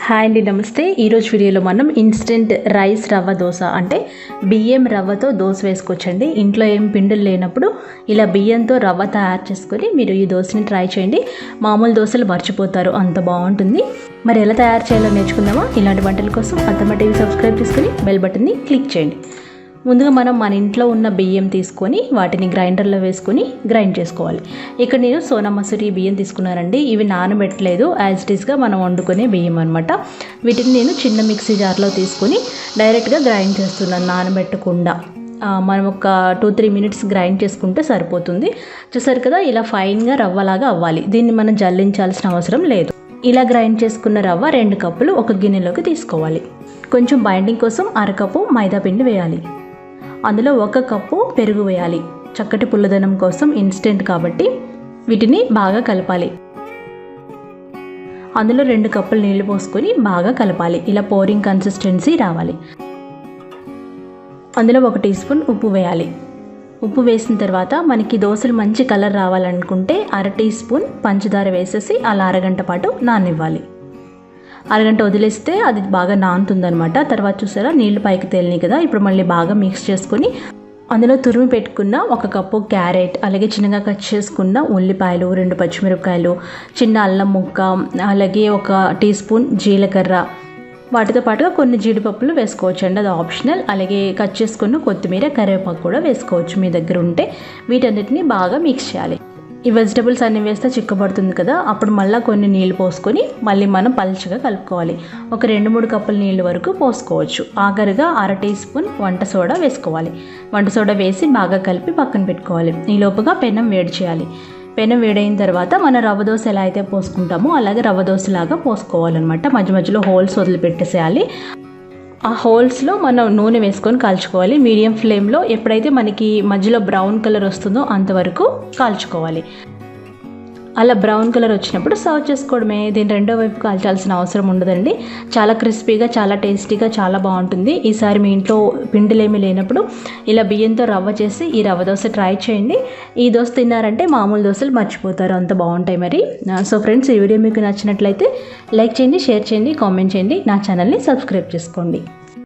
Hi అండి, నమస్తే. ఈరోజు వీడియోలో మనం ఇన్స్టెంట్ రైస్ రవ్వ దోశ అంటే బియ్యం రవ్వతో దోశ వేసుకోవచ్చండి. ఇంట్లో ఏం పిండిలు లేనప్పుడు ఇలా బియ్యంతో రవ్వ తయారు చేసుకొని మీరు ఈ దోశని ట్రై చేయండి. మామూలు దోశలు మర్చిపోతారు, అంత బాగుంటుంది. మరి ఎలా తయారు చేయాలో నేర్చుకుందామా? ఇలాంటి వంటల కోసం అత్తమ్మ టీవీ సబ్స్క్రైబ్ చేసుకొని బెల్ బటన్ని క్లిక్ చేయండి. ముందుగా మనం మన ఇంట్లో ఉన్న బియ్యం తీసుకొని వాటిని గ్రైండర్లో వేసుకొని గ్రైండ్ చేసుకోవాలి. ఇక్కడ నేను సోనా మసూరి బియ్యం తీసుకున్నానండి. ఇవి నానబెట్టలేదు, యాజ్ ఇట్ ఈస్గా మనం వండుకునే బియ్యం అనమాట. వీటిని నేను చిన్న మిక్సీ జార్లో తీసుకొని డైరెక్ట్గా గ్రైండ్ చేస్తున్నాను, నానబెట్టకుండా. మనం ఒక 2-3 మినిట్స్ గ్రైండ్ చేసుకుంటే సరిపోతుంది. చూసారు కదా, ఇలా ఫైన్గా రవ్వలాగా అవ్వాలి. దీన్ని మనం జల్లించాల్సిన అవసరం లేదు. ఇలా గ్రైండ్ చేసుకున్న రవ్వ 2 కప్పులు ఒక గిన్నెలోకి తీసుకోవాలి. కొంచెం బైండింగ్ కోసం 1/2 కప్పు మైదా పిండి వేయాలి. అందులో 1 కప్పు పెరుగు వేయాలి. చక్కటి పుల్లదనం కోసం, ఇన్స్టెంట్ కాబట్టి వీటిని బాగా కలపాలి. అందులో 2 కప్పులు నీళ్లు పోసుకొని బాగా కలపాలి. ఇలా పోరింగ్ కన్సిస్టెన్సీ రావాలి. అందులో 1 టీ స్పూన్ ఉప్పు వేయాలి. ఉప్పు వేసిన తర్వాత మనకి దోశలు మంచి కలర్ రావాలనుకుంటే 1/2 టీ స్పూన్ పంచదార వేసేసి అలా అరగంట పాటు నాననివ్వాలి. అరగంట వదిలేస్తే అది బాగా నానుతుందనమాట. తర్వాత చూసారా, నీళ్లు పైకి తేలినాయి కదా. ఇప్పుడు మళ్ళీ బాగా మిక్స్ చేసుకొని అందులో తురిమి పెట్టుకున్న 1 కప్పు క్యారెట్, అలాగే చిన్నగా కట్ చేసుకున్న ఉల్లిపాయలు, 2 పచ్చిమిరపకాయలు, చిన్న అల్లం ముక్క, అలాగే 1 టీ స్పూన్ జీలకర్ర, వాటితో పాటుగా కొన్ని జీడిపప్పులు వేసుకోవచ్చు అండి, అది ఆప్షనల్. అలాగే కట్ చేసుకున్న కొత్తిమీర, కరివేపాకు కూడా వేసుకోవచ్చు మీ దగ్గర ఉంటే. వీటన్నిటిని బాగా మిక్స్ చేయాలి. ఈ వెజిటబుల్స్ అన్నీ వేస్తే చిక్కబడుతుంది కదా, అప్పుడు మళ్ళీ కొన్ని నీళ్ళు పోసుకొని మళ్ళీ మనం పల్చగా కలుపుకోవాలి. ఒక 2-3 కప్పుల నీళ్ళు వరకు పోసుకోవచ్చు. ఆఖరిగా 1/2 టీ స్పూన్ వంట సోడా వేసుకోవాలి. వంట సోడా వేసి బాగా కలిపి పక్కన పెట్టుకోవాలి. ఈ లోపుగా పెనం వేడి చేయాలి. పెనం వేడైన తర్వాత మన రవ్వ దోశ ఎలా అయితే పోసుకుంటామో అలాగే రవ్వ దోశలాగా పోసుకోవాలన్నమాట. మధ్య మధ్యలో హోల్స్ వదిలిపెట్టేసేయాలి. ఆ హోల్స్లో మనం నూనె వేసుకొని కాల్చుకోవాలి. మీడియం ఫ్లేమ్లో ఎప్పుడైతే మనకి మధ్యలో బ్రౌన్ కలర్ వస్తుందో అంతవరకు కాల్చుకోవాలి. అలా బ్రౌన్ కలర్ వచ్చినప్పుడు సర్వ్ చేసుకోవడమే. దీని రెండో వైపు కాల్చాల్సిన అవసరం ఉండదండి. చాలా క్రిస్పీగా, చాలా టేస్టీగా, చాలా బాగుంటుంది. ఈసారి మీ ఇంట్లో పిండిలేమీ లేనప్పుడు ఇలా బియ్యంతో రవ్వ చేసి ఈ రవ్వ దోశ ట్రై చేయండి. ఈ దోశ తిన్నారంటే మామూలు దోశలు మర్చిపోతారు, అంత బాగుంటాయి మరి. సో ఫ్రెండ్స్, ఈ వీడియో మీకు నచ్చినట్లయితే లైక్ చేయండి, షేర్ చేయండి, కామెంట్ చేయండి. నా ఛానల్ని సబ్స్క్రైబ్ చేసుకోండి.